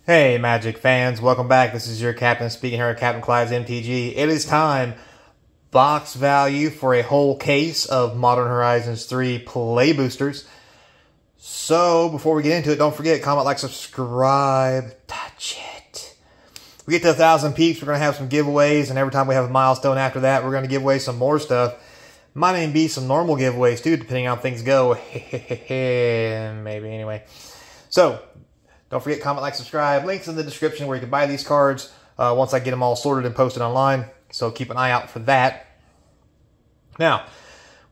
Hey Magic fans, welcome back. This is your captain speaking here at Capnclydes MTG. It is time. Box value for a whole case of Modern Horizons 3 play boosters. So before we get into it, don't forget, comment, like, subscribe, touch it. We get to 1,000 peeps, we're going to have some giveaways, and every time we have a milestone after that, we're going to give away some more stuff. Might even be some normal giveaways too, depending on how things go. Maybe, anyway. So, don't forget, comment, like, subscribe. Links in the description where you can buy these cards once I get them all sorted and posted online. So keep an eye out for that. Now,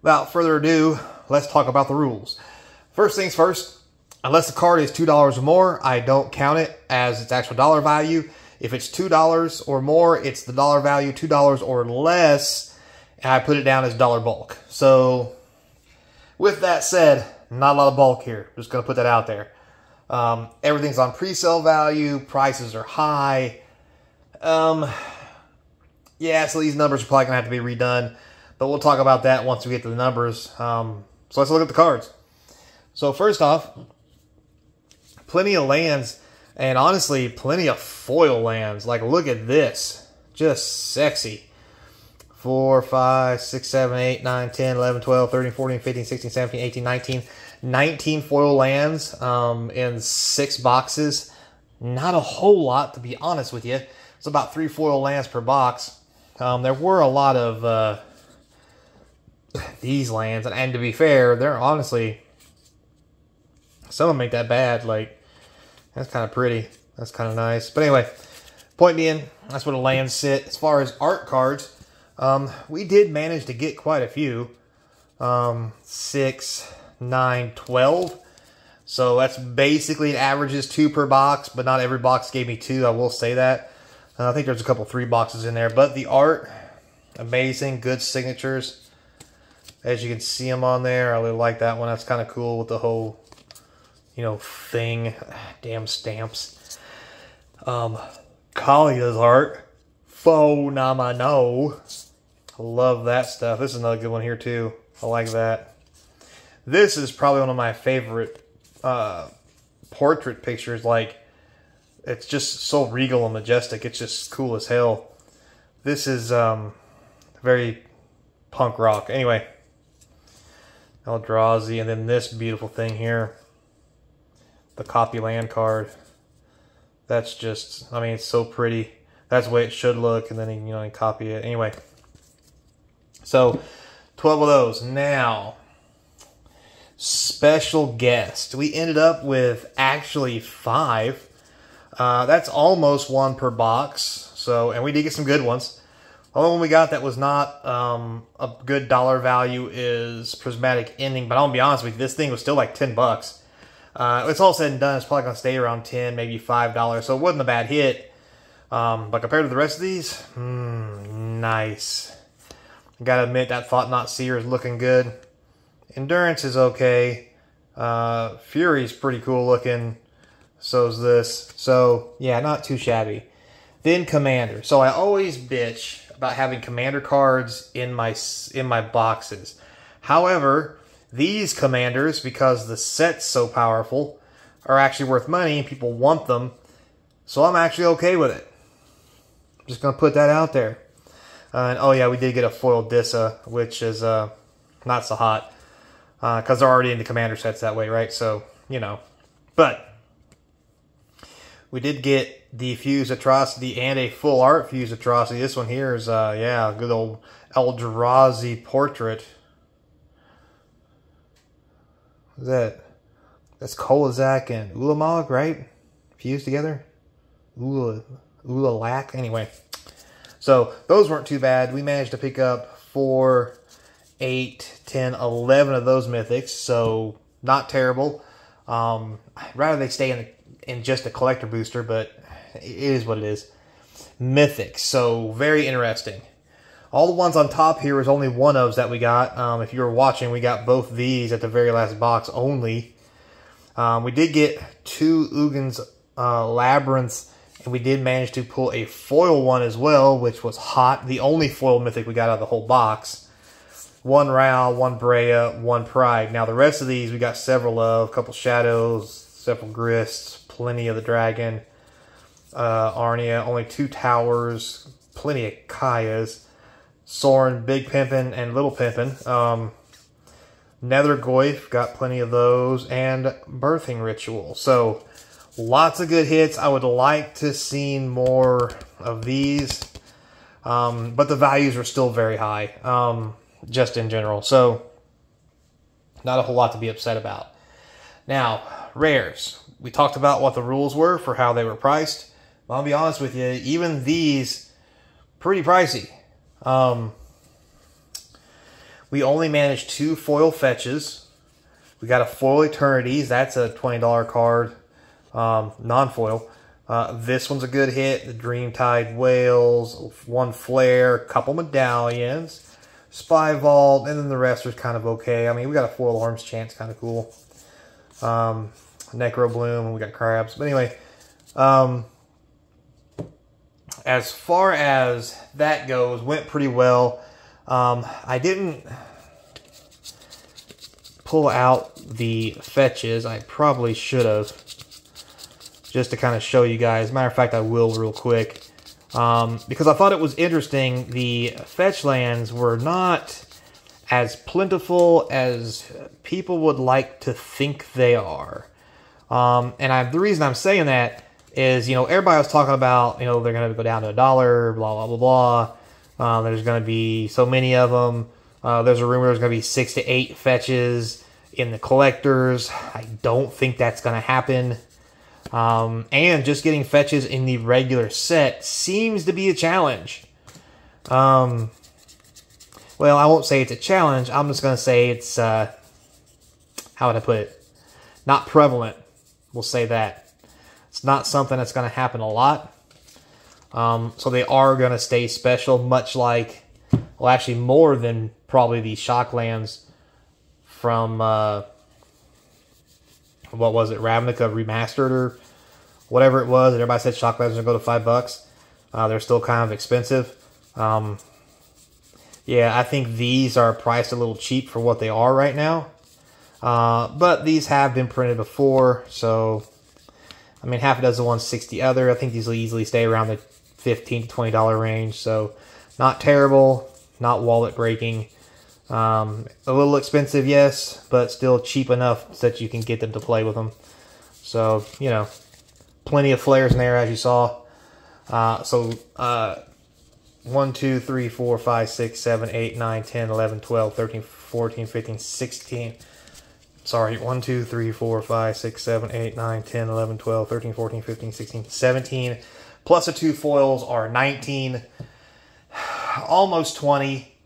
without further ado, let's talk about the rules. First things first, unless the card is $2 or more, I don't count it as its actual dollar value. If it's $2 or more, it's the dollar value. $2 or less, and I put it down as dollar bulk. So, with that said, not a lot of bulk here. Just going to put that out there. Everything's on pre-sale value. Prices are high. Yeah, so these numbers are probably going to have to be redone. But we'll talk about that once we get to the numbers. So let's look at the cards. So first off, plenty of lands. And honestly, plenty of foil lands. Like, look at this. Just sexy. 4, 5, 6, 7, 8, 9, 10, 11, 12, 13, 14, 15, 16, 17, 18, 19. 19 foil lands in 6 boxes. Not a whole lot, to be honest with you. It's about 3 foil lands per box. There were a lot of these lands, and to be fair, they're honestly, some of them ain't that bad. Like, that's kind of pretty. That's kind of nice. But anyway, point being, that's where the lands sit. As far as art cards, we did manage to get quite a few. 6, 9, 12. So that's basically, it averages 2 per box, but not every box gave me 2. I will say that. I think there's a couple 3 boxes in there. But the art, amazing. Good signatures. As you can see them on there. I really like that one. That's kind of cool with the whole, you know, thing. Damn stamps. Kalia's art. Phenomenal. I love that stuff. This is another good one here too. I like that. This is probably one of my favorite portrait pictures. Like, it's just so regal and majestic. It's just cool as hell. This is very punk rock. Anyway, Eldrazi, and then this beautiful thing here, the copy land card. That's just, I mean, it's so pretty. That's the way it should look, and then you know, you copy it. Anyway, so 12 of those. Now, special guest. We ended up with actually 5. That's almost 1 per box. So, and we did get some good ones. The only one we got that was not a good dollar value is Prismatic Ending. But I'm gonna be honest with you, this thing was still like $10. It's all said and done, it's probably gonna stay around $10, maybe $5. So it wasn't a bad hit. But compared to the rest of these, nice. Gotta admit, that Thought Not Seer is looking good. Endurance is okay. Fury's pretty cool looking. So is this. So, yeah, not too shabby. Then Commander. So I always bitch about having Commander cards in my boxes. However, these Commanders, because the set's so powerful, are actually worth money and people want them. So I'm actually okay with it. I'm just going to put that out there. And oh yeah, we did get a foil Dissa, which is not so hot. Because they're already in the Commander sets that way, right? So, you know. But we did get the Fused Atrocity and a full art Fused Atrocity. This one here is, yeah, good old Eldrazi portrait. What is that? That's Kolazak and Ulamog, right? Fused together? Ulalak? Anyway. So, those weren't too bad. We managed to pick up 4, 8, 10, 11 of those mythics, so not terrible. I'd rather they stay in just a collector booster, but it is what it is. Mythics, so very interesting. All the ones on top here is only one ofs that we got. If you were watching, we got both these at the very last box only. We did get 2 Ugin's Labyrinths, and we did manage to pull a foil one as well, which was hot. The only foil mythic we got out of the whole box. 1 Rao, 1 Brea, 1 Pride. Now the rest of these we got several of. A couple Shadows, several Grists, plenty of the Dragon. Arnia, only 2 Towers, plenty of Kayas, Soren, Big Pimpin', and Little Pimpin'. Nethergoyf, got plenty of those, and Birthing Ritual. So, lots of good hits. I would like to see more of these, but the values are still very high, just in general. So, not a whole lot to be upset about. Now, rares. We talked about what the rules were for how they were priced. I'll be honest with you, even these, pretty pricey. We only managed 2 foil fetches. We got a foil Eternities. That's a $20 card, non-foil. This one's a good hit. The Dreamtide Whales, 1 Flare, a couple Medallions, Spy Vault, and then the rest are kind of okay. I mean, we got a foil Arms Chance, kind of cool. Necro Bloom, and we got Crabs. But anyway, as far as that goes, went pretty well. I didn't pull out the fetches. I probably should have, just to kind of show you guys. Matter of fact, I will real quick. Because I thought it was interesting, the fetch lands were not as plentiful as people would like to think they are. And the reason I'm saying that is, you know, everybody was talking about, you know, they're going to go down to $1, blah, blah, blah, blah. There's going to be so many of them. There's a rumor there's going to be 6 to 8 fetches in the collectors. I don't think that's going to happen. And just getting fetches in the regular set seems to be a challenge. Well, I won't say it's a challenge. I'm just going to say it's, how would I put it? Not prevalent. We'll say that. It's not something that's going to happen a lot. So they are going to stay special, much like, well, actually more than probably the Shocklands from, what was it, Ravnica Remastered or whatever it was. And everybody said Shocklands are going to go to $5. They're still kind of expensive. Yeah, I think these are priced a little cheap for what they are right now. But these have been printed before, so, I mean, half a dozen ones, 60 other. I think these will easily stay around the $15 to $20 range, so not terrible, not wallet breaking. A little expensive, yes, but still cheap enough so that you can get them to play with them. So, you know, plenty of flares in there, as you saw. 1, 2, 3, 4, 5, 6, 7, 8, 9, 10, 11, 12, 13, 14, 15, 16. Sorry, 1, 2, 3, 4, 5, 6, 7, 8, 9, 10, 11, 12, 13, 14, 15, 16, 17. Plus the 2 foils are 19. Almost 20.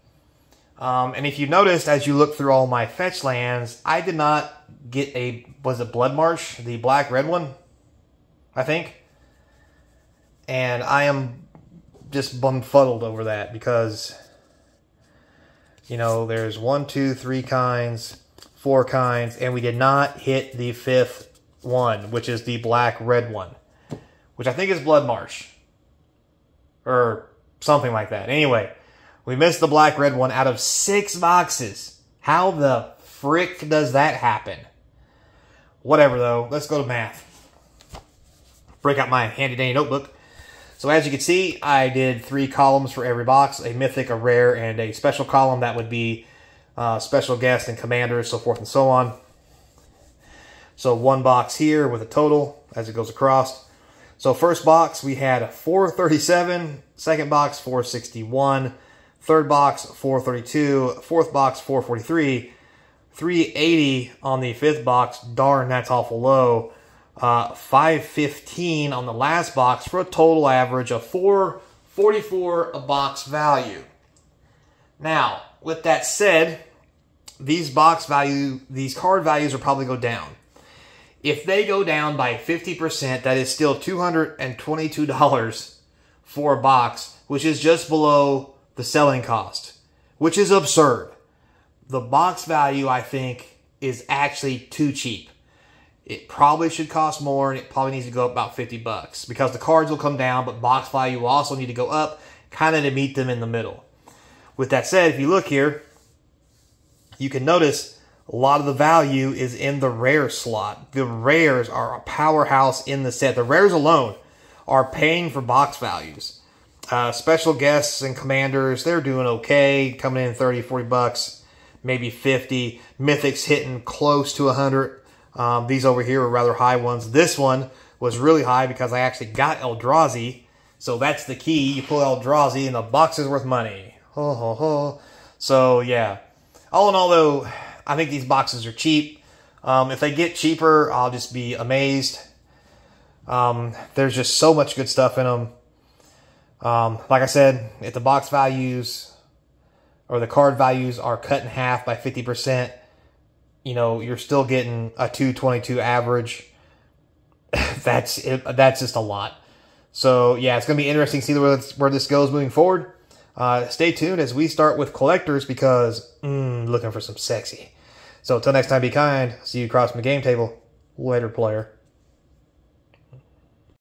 And if you noticed, as you look through all my fetch lands, I did not get a, was it Blood March? The black-red one? I think. And I am just bumfuddled over that because, you know, there's 1, 2, 3 kinds, 4 kinds, and we did not hit the 5th one, which is the black-red one, which I think is Blood March or something like that. Anyway, we missed the black-red one out of 6 boxes. How the frick does that happen? Whatever, though. Let's go to math. Break out my handy-dandy notebook. So as you can see, I did 3 columns for every box, a mythic, a rare, and a special column. That would be special guests and commanders, so forth and so on. So 1 box here with a total as it goes across. So first box, we had 437. Second box, 461. Third box, 432. Fourth box, 443. 380 on the 5th box. Darn, that's awful low. 515 on the last box for a total average of 444 a box value. Now, with that said, these card values will probably go down. If they go down by 50%, that is still $222 for a box, which is just below the selling cost, which is absurd. The box value, I think, is actually too cheap. It probably should cost more, and it probably needs to go up about 50 bucks because the cards will come down, but box value will also need to go up kind of to meet them in the middle. With that said, if you look here, you can notice a lot of the value is in the rare slot. The rares are a powerhouse in the set. The rares alone are paying for box values. Special guests and commanders, they're doing okay, coming in 30, 40 bucks, maybe 50. Mythics hitting close to 100. These over here are rather high ones. This one was really high because I actually got Eldrazi. So that's the key. You pull Eldrazi and the box is worth money. Ho, ho, ho. So, yeah. All in all, though, I think these boxes are cheap. If they get cheaper, I'll just be amazed. There's just so much good stuff in them. Like I said, if the box values or the card values are cut in half by 50%, you know, you're still getting a 222 average. That's just a lot. So, yeah, it's going to be interesting to see where this goes moving forward. Stay tuned as we start with collectors because, looking for some sexy. So, until next time, be kind. See you across from the game table. Later, player.